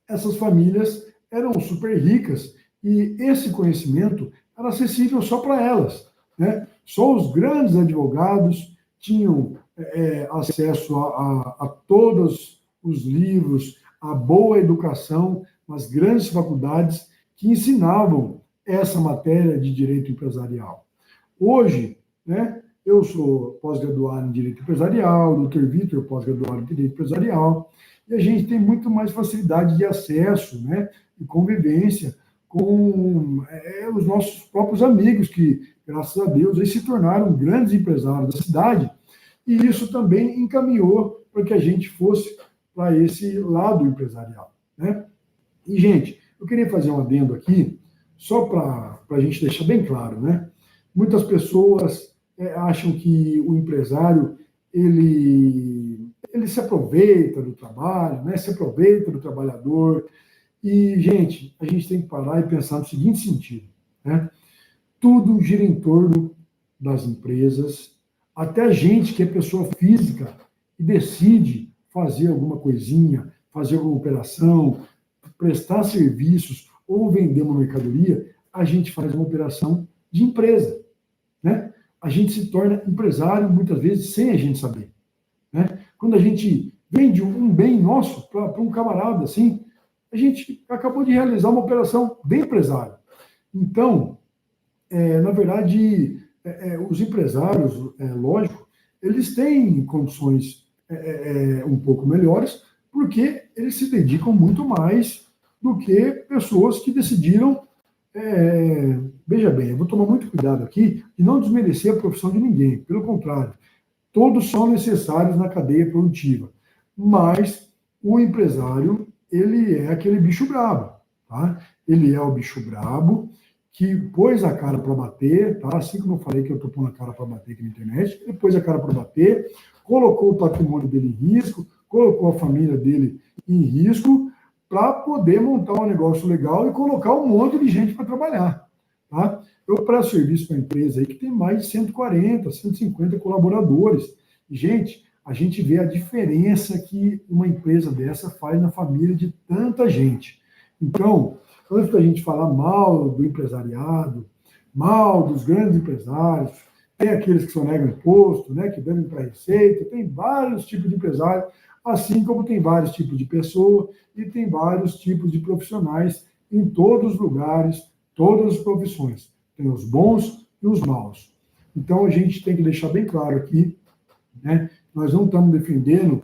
essas famílias eram super ricas e esse conhecimento era acessível só para elas, né? Só os grandes advogados tinham acesso a todos os livros, a boa educação nas grandes faculdades que ensinavam essa matéria de direito empresarial. Hoje, né, eu sou pós-graduado em Direito Empresarial, o Dr. Vitor, pós-graduado em Direito Empresarial, e a gente tem muito mais facilidade de acesso, né, e convivência com os nossos próprios amigos, que, graças a Deus, eles se tornaram grandes empresários da cidade, e isso também encaminhou para que a gente fosse para esse lado empresarial, né? E, gente, eu queria fazer um adendo aqui, só para a gente deixar bem claro, né? Muitas pessoas acham que o empresário, ele se aproveita do trabalho, né? Se aproveita do trabalhador. E, gente, a gente tem que parar e pensar no seguinte sentido, né? Tudo gira em torno das empresas, até a gente que é pessoa física e decide fazer alguma coisinha, fazer alguma operação, prestar serviços ou vender uma mercadoria, a gente faz uma operação de empresa, né? A gente se torna empresário, muitas vezes, sem a gente saber, né? Quando a gente vende um bem nosso para um camarada, assim, a gente acabou de realizar uma operação de empresário. Então, na verdade, os empresários, lógico, eles têm condições um pouco melhores, porque eles se dedicam muito mais do que pessoas que decidiram. Veja bem, eu vou tomar muito cuidado aqui de não desmerecer a profissão de ninguém, pelo contrário, todos são necessários na cadeia produtiva, mas o empresário, ele é aquele bicho brabo, tá? Ele é o bicho brabo que pôs a cara para bater, tá? Assim como eu falei que eu estou pondo a cara para bater aqui na internet, ele pôs a cara para bater, colocou o patrimônio dele em risco, colocou a família dele em risco, para poder montar um negócio legal e colocar um monte de gente para trabalhar, tá? Eu presto serviço para a empresa aí que tem mais de 140, 150 colaboradores. E, gente, a gente vê a diferença que uma empresa dessa faz na família de tanta gente. Então, antes da gente falar mal do empresariado, mal dos grandes empresários, tem aqueles que só negam imposto, né, que devem para a Receita, tem vários tipos de empresários, assim como tem vários tipos de pessoa e tem vários tipos de profissionais em todos os lugares, todas as profissões. Tem os bons e os maus. Então, a gente tem que deixar bem claro aqui, né, nós não estamos defendendo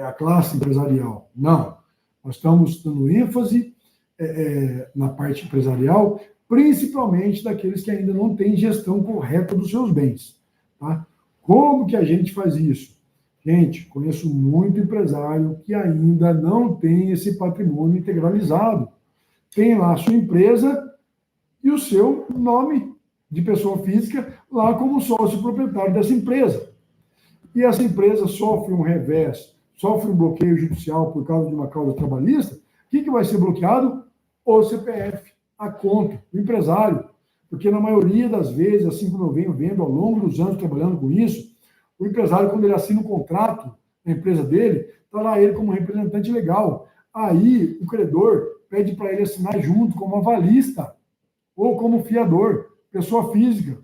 a classe empresarial, não. Nós estamos dando ênfase na parte empresarial, principalmente daqueles que ainda não têm gestão correta dos seus bens. Tá? Como que a gente faz isso? Gente, conheço muito empresário que ainda não tem esse patrimônio integralizado. Tem lá a sua empresa e o seu nome de pessoa física lá como sócio proprietário dessa empresa. E essa empresa sofre um revés, sofre um bloqueio judicial por causa de uma causa trabalhista. O que vai ser bloqueado? O CPF, a conta, o empresário. Porque na maioria das vezes, assim como eu venho vendo ao longo dos anos trabalhando com isso, o empresário, quando ele assina um contrato na empresa dele, está lá ele como representante legal. Aí o credor pede para ele assinar junto como avalista ou como fiador, pessoa física.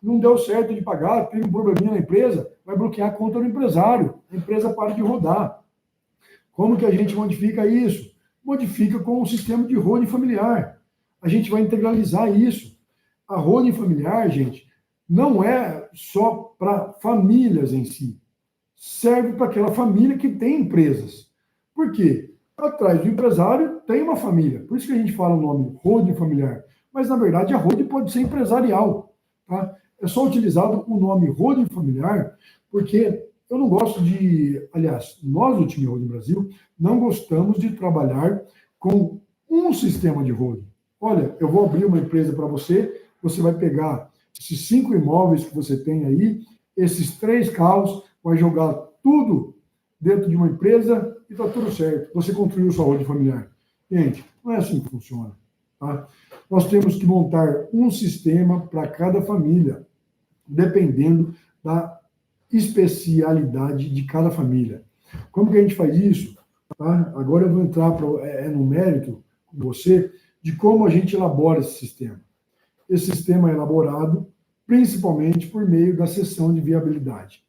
Não deu certo de pagar, teve um probleminha na empresa, vai bloquear a conta do empresário. A empresa para de rodar. Como que a gente modifica isso? Modifica com o sistema de holding familiar. A gente vai integralizar isso. A holding familiar, gente, não é só para famílias em si. Serve para aquela família que tem empresas. Por quê? Atrás do empresário tem uma família. Por isso que a gente fala o nome holding familiar. Mas, na verdade, a holding pode ser empresarial. Tá? É só utilizado o nome holding familiar porque eu não gosto de... Aliás, nós do time Holding Brasil não gostamos de trabalhar com um sistema de holding. Olha, eu vou abrir uma empresa para você, você vai pegar esses 5 imóveis que você tem aí, esses 3 carros, vai jogar tudo dentro de uma empresa e está tudo certo. Você construiu sua holding familiar. Gente, não é assim que funciona. Tá? nós temos que montar um sistema para cada família, dependendo da especialidade de cada família. Como que a gente faz isso? Tá? Agora eu vou entrar no mérito com você de como a gente elabora esse sistema. Esse sistema é elaborado principalmente por meio da sessão de viabilidade.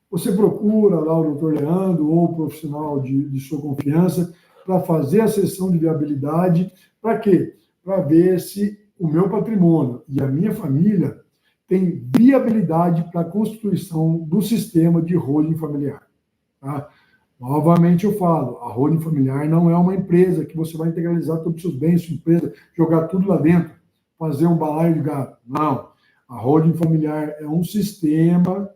Você procura lá o doutor Leandro ou o profissional de sua confiança para fazer a sessão de viabilidade. Para quê? Para ver se o meu patrimônio e a minha família têm viabilidade para a constituição do sistema de holding familiar. Tá? Novamente eu falo, a holding familiar não é uma empresa que você vai integralizar todos os seus bens, sua empresa, jogar tudo lá dentro, fazer um balaio de gato. Não. A holding familiar é um sistema,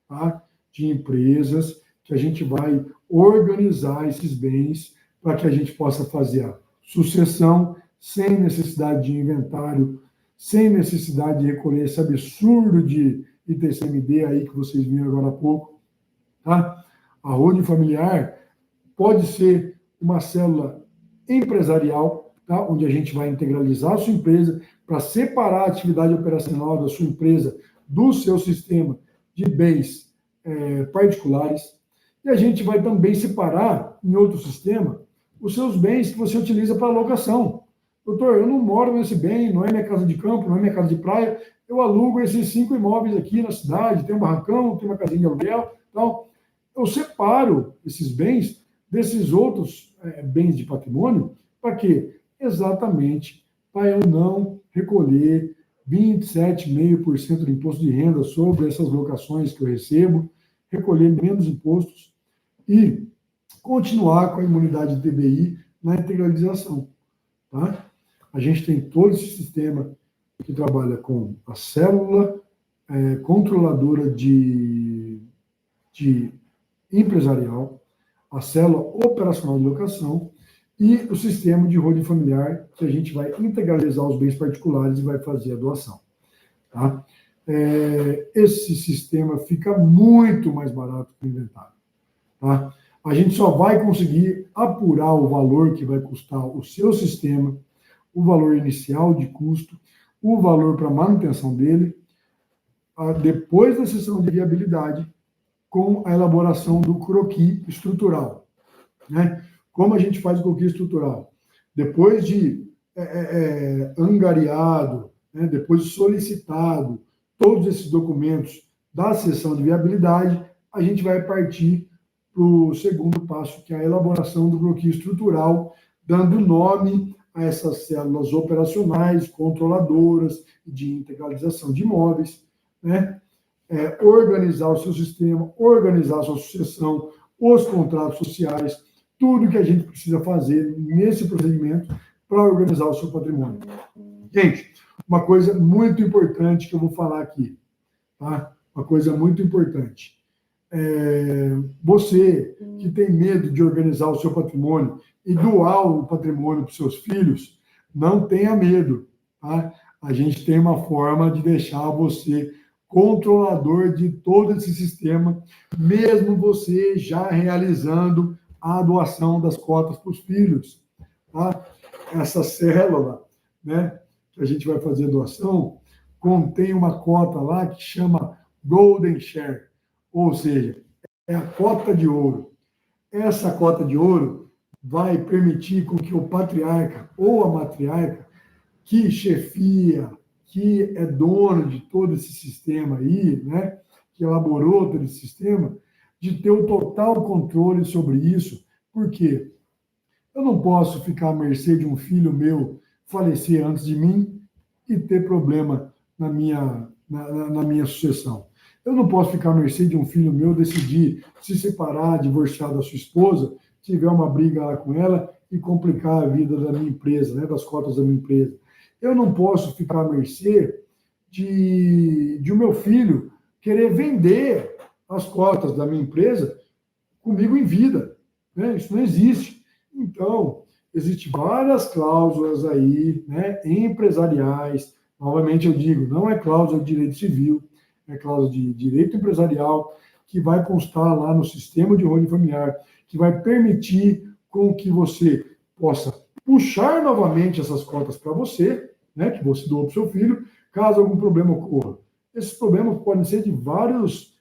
tá, de empresas que a gente vai organizar esses bens para que a gente possa fazer a sucessão sem necessidade de inventário, sem necessidade de recolher esse absurdo de ITCMD aí que vocês viram agora há pouco. Tá? A holding familiar pode ser uma célula empresarial, tá? Onde a gente vai integralizar a sua empresa para separar a atividade operacional da sua empresa do seu sistema de bens particulares. E a gente vai também separar, em outro sistema, os seus bens que você utiliza para alocação. Doutor, eu não moro nesse bem, não é minha casa de campo, não é minha casa de praia, eu alugo esses 5 imóveis aqui na cidade, tem um barracão, tem uma casinha de aluguel, tal. Eu separo esses bens desses outros bens de patrimônio, para quê? Exatamente para eu não recolher 27,5% de imposto de renda sobre essas locações que eu recebo, recolher menos impostos e continuar com a imunidade TBI na integralização. Tá? A gente tem todo esse sistema que trabalha com a célula controladora de empresarial, a célula operacional de locação e o sistema de holding familiar, que a gente vai integralizar os bens particulares e vai fazer a doação. Tá? Esse sistema fica muito mais barato que o inventário. Tá? A gente só vai conseguir apurar o valor que vai custar o seu sistema, o valor inicial de custo, o valor para manutenção dele, depois da sessão de viabilidade, com a elaboração do croquis estrutural. Né? Como a gente faz o croquis estrutural? Depois de angariado, né? Depois de solicitado todos esses documentos da sessão de viabilidade, a gente vai partir para o segundo passo, que é a elaboração do croquis estrutural, dando nome a essas células operacionais, controladoras de integralização de imóveis, né? Organizar o seu sistema, organizar a sua sucessão, os contratos sociais, tudo que a gente precisa fazer nesse procedimento para organizar o seu patrimônio. Gente, uma coisa muito importante que eu vou falar aqui, tá? Uma coisa muito importante. Você que tem medo de organizar o seu patrimônio e doar o patrimônio para os seus filhos, não tenha medo, tá? A gente tem uma forma de deixar você controlador de todo esse sistema, mesmo você já realizando a doação das cotas para os filhos. Tá? Essa célula, né, que a gente vai fazer a doação, contém uma cota lá que chama Golden Share, ou seja, é a cota de ouro. Essa cota de ouro vai permitir com que o patriarca ou a matriarca que chefia, que é dono de todo esse sistema aí, né, que elaborou todo esse sistema, de ter o total controle sobre isso. Por quê? Eu não posso ficar à mercê de um filho meu falecer antes de mim e ter problema na minha sucessão. Eu não posso ficar à mercê de um filho meu decidir se separar, divorciar da sua esposa, tiver uma briga lá com ela e complicar a vida da minha empresa, né, das cotas da minha empresa. Eu não posso ficar à mercê de o meu filho querer vender as cotas da minha empresa comigo em vida. Né? Isso não existe. Então, existem várias cláusulas aí, né, empresariais. Novamente eu digo, não é cláusula de direito civil, é cláusula de direito empresarial, que vai constar lá no sistema de holding familiar, que vai permitir com que você possa puxar novamente essas cotas para você, né, que você doou para o seu filho, caso algum problema ocorra. Esses problemas podem ser de vários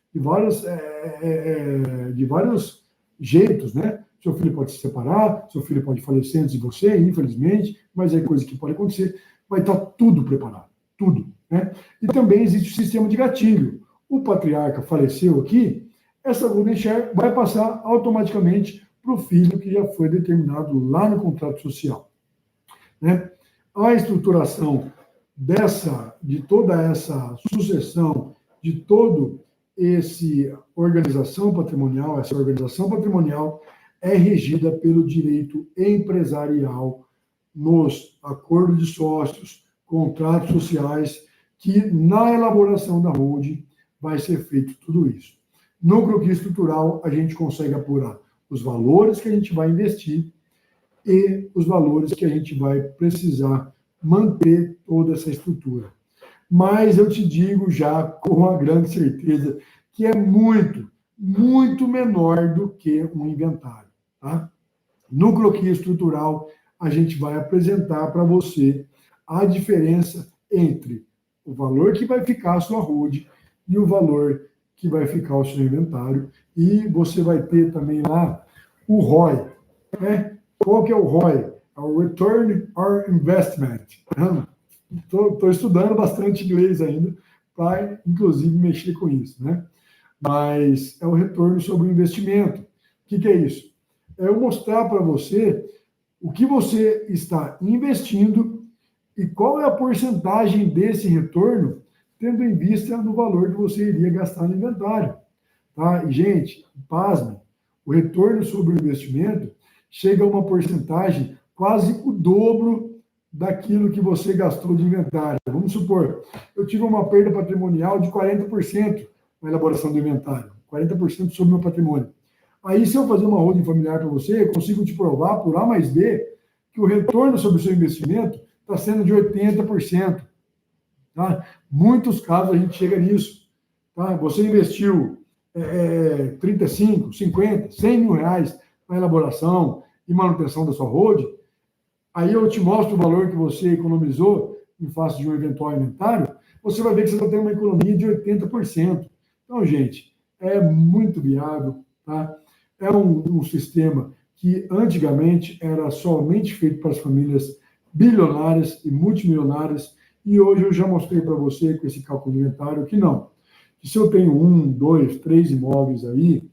jeitos, né? Seu filho pode se separar, seu filho pode falecer antes de você, infelizmente, mas é coisa que pode acontecer. Vai estar tudo preparado, tudo, né? E também existe o sistema de gatilho. O patriarca faleceu aqui, essa golden share vai passar automaticamente para o filho que já foi determinado lá no contrato social, né? A estruturação de toda essa sucessão, de todo essa organização patrimonial é regida pelo direito empresarial nos acordos de sócios, contratos sociais, que na elaboração da holding vai ser feito tudo isso. No croquis estrutural, a gente consegue apurar os valores que a gente vai investir e os valores que a gente vai precisar manter toda essa estrutura. Mas eu te digo já com a grande certeza que é muito, muito menor do que um inventário. Tá? No croquis estrutural, a gente vai apresentar para você a diferença entre o valor que vai ficar a sua holding e o valor que vai ficar o seu inventário. E você vai ter também lá o ROI. Né? Qual que é o ROI? É o Return on Investment. Estou estudando bastante inglês ainda, para, inclusive, mexer com isso, né? Mas é o retorno sobre o investimento. O que é isso? É eu mostrar para você o que você está investindo e qual é a porcentagem desse retorno, tendo em vista no valor que você iria gastar no inventário. Tá? E, gente, pasme, o retorno sobre o investimento chega a uma porcentagem quase o dobro daquilo que você gastou de inventário. Vamos supor, eu tive uma perda patrimonial de 40% na elaboração do inventário, 40% sobre o meu patrimônio. Aí, se eu fazer uma holding familiar para você, eu consigo te provar, por A mais B, que o retorno sobre o seu investimento está sendo de 80%. Tá? Muitos casos a gente chega nisso. Tá? Você investiu 35, 50, 100 mil reais na elaboração e manutenção da sua holding, aí eu te mostro o valor que você economizou em face de um eventual inventário, você vai ver que você está tendo uma economia de 80%. Então, gente, é muito viável, tá? É um sistema que antigamente era somente feito para as famílias bilionárias e multimilionárias, e hoje eu já mostrei para você com esse cálculo de inventário que não. Que se eu tenho 1, 2, 3 imóveis aí,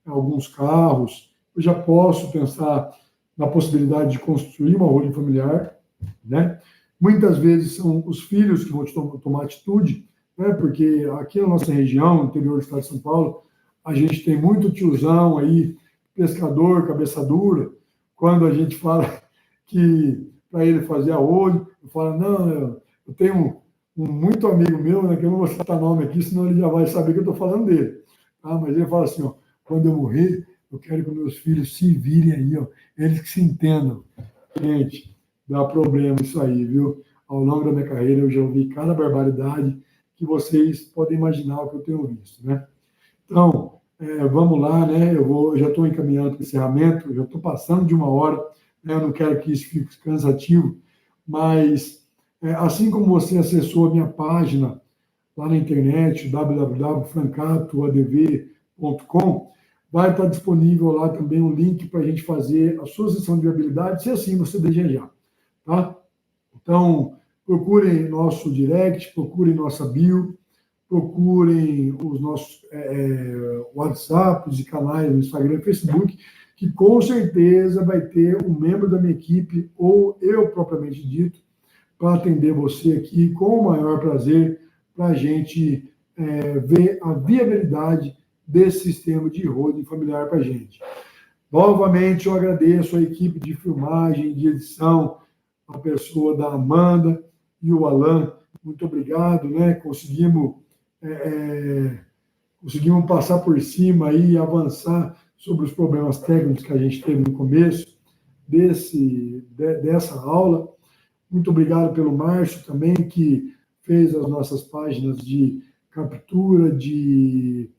alguns carros, eu já posso pensar na possibilidade de construir uma holding familiar, né? Muitas vezes são os filhos que vão tomar atitude, né? Porque aqui na nossa região, no interior do estado de São Paulo, a gente tem muito tiozão aí, pescador, cabeça dura, quando a gente fala que para ele fazer a holding, eu falo, não, eu tenho um muito amigo meu, né, que eu não vou citar nome aqui, senão ele já vai saber que eu estou falando dele. Tá? Mas ele fala assim, ó, quando eu morrer, eu quero que meus filhos se virem aí, ó, eles que se entendam. Gente, dá problema isso aí, viu? Ao longo da minha carreira, eu já ouvi cada barbaridade que vocês podem imaginar o que eu tenho visto, né? Então, vamos lá, né? Eu já estou encaminhando para o encerramento, já estou passando de 1 hora, né? Eu não quero que isso fique cansativo, mas assim como você acessou a minha página lá na internet, www.francatoadv.com, vai estar disponível lá também um link para a gente fazer a sua sessão de viabilidade, se assim você desejar, tá? Então, procurem nosso direct, procurem nossa bio, procurem os nossos WhatsApps e canais no Instagram e Facebook, que com certeza vai ter um membro da minha equipe, ou eu propriamente dito, para atender você aqui com o maior prazer, para a gente ver a viabilidade desse sistema de holding familiar para a gente. Novamente, eu agradeço a equipe de filmagem, de edição, a pessoa da Amanda e o Alan. Muito obrigado, né? Conseguimos passar por cima e avançar sobre os problemas técnicos que a gente teve no começo dessa aula. Muito obrigado pelo Márcio também, que fez as nossas páginas de captura, de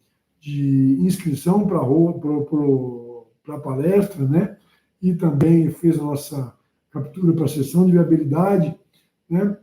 inscrição para a palestra, né? E também fez a nossa captura para a sessão de viabilidade, né?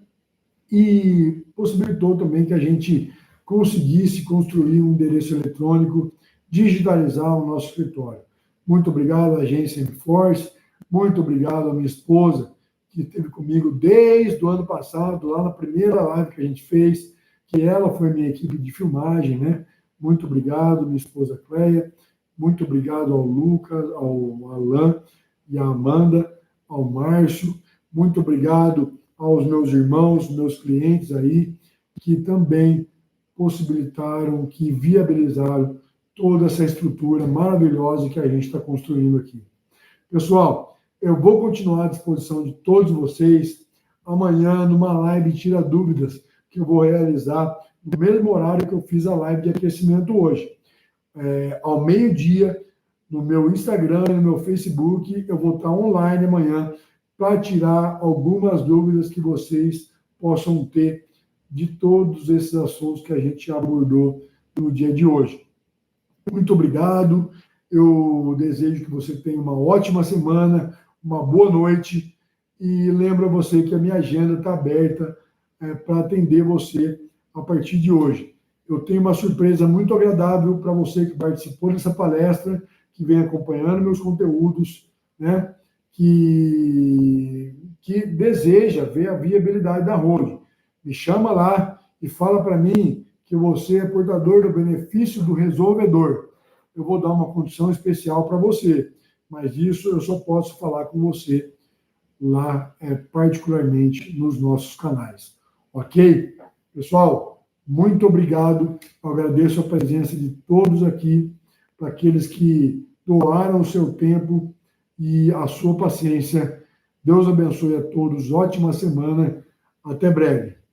e possibilitou também que a gente conseguisse construir um endereço eletrônico, digitalizar o nosso escritório. Muito obrigado à agência Enforce, muito obrigado à minha esposa, que esteve comigo desde o ano passado, lá na primeira live que a gente fez, que ela foi minha equipe de filmagem, né? Muito obrigado, minha esposa Cleia, muito obrigado ao Lucas, ao Alan e à Amanda, ao Márcio, muito obrigado aos meus irmãos, meus clientes aí, que também possibilitaram, que viabilizaram toda essa estrutura maravilhosa que a gente está construindo aqui. Pessoal, eu vou continuar à disposição de todos vocês amanhã numa live Tira Dúvidas, que eu vou realizar no mesmo horário que eu fiz a live de aquecimento hoje. Ao meio-dia, no meu Instagram e no meu Facebook, eu vou estar online amanhã para tirar algumas dúvidas que vocês possam ter de todos esses assuntos que a gente abordou no dia de hoje. Muito obrigado. Eu desejo que você tenha uma ótima semana, uma boa noite e lembro a você que a minha agenda está aberta para atender você a partir de hoje. Eu tenho uma surpresa muito agradável para você que participou dessa palestra, que vem acompanhando meus conteúdos, né? Que deseja ver a viabilidade da Road. Me chama lá e fala para mim que você é portador do benefício do resolvedor. Eu vou dar uma condição especial para você, mas isso eu só posso falar com você lá, particularmente nos nossos canais. Ok? Pessoal, muito obrigado. Eu agradeço a presença de todos aqui, para aqueles que doaram o seu tempo e a sua paciência. Deus abençoe a todos. Ótima semana. Até breve.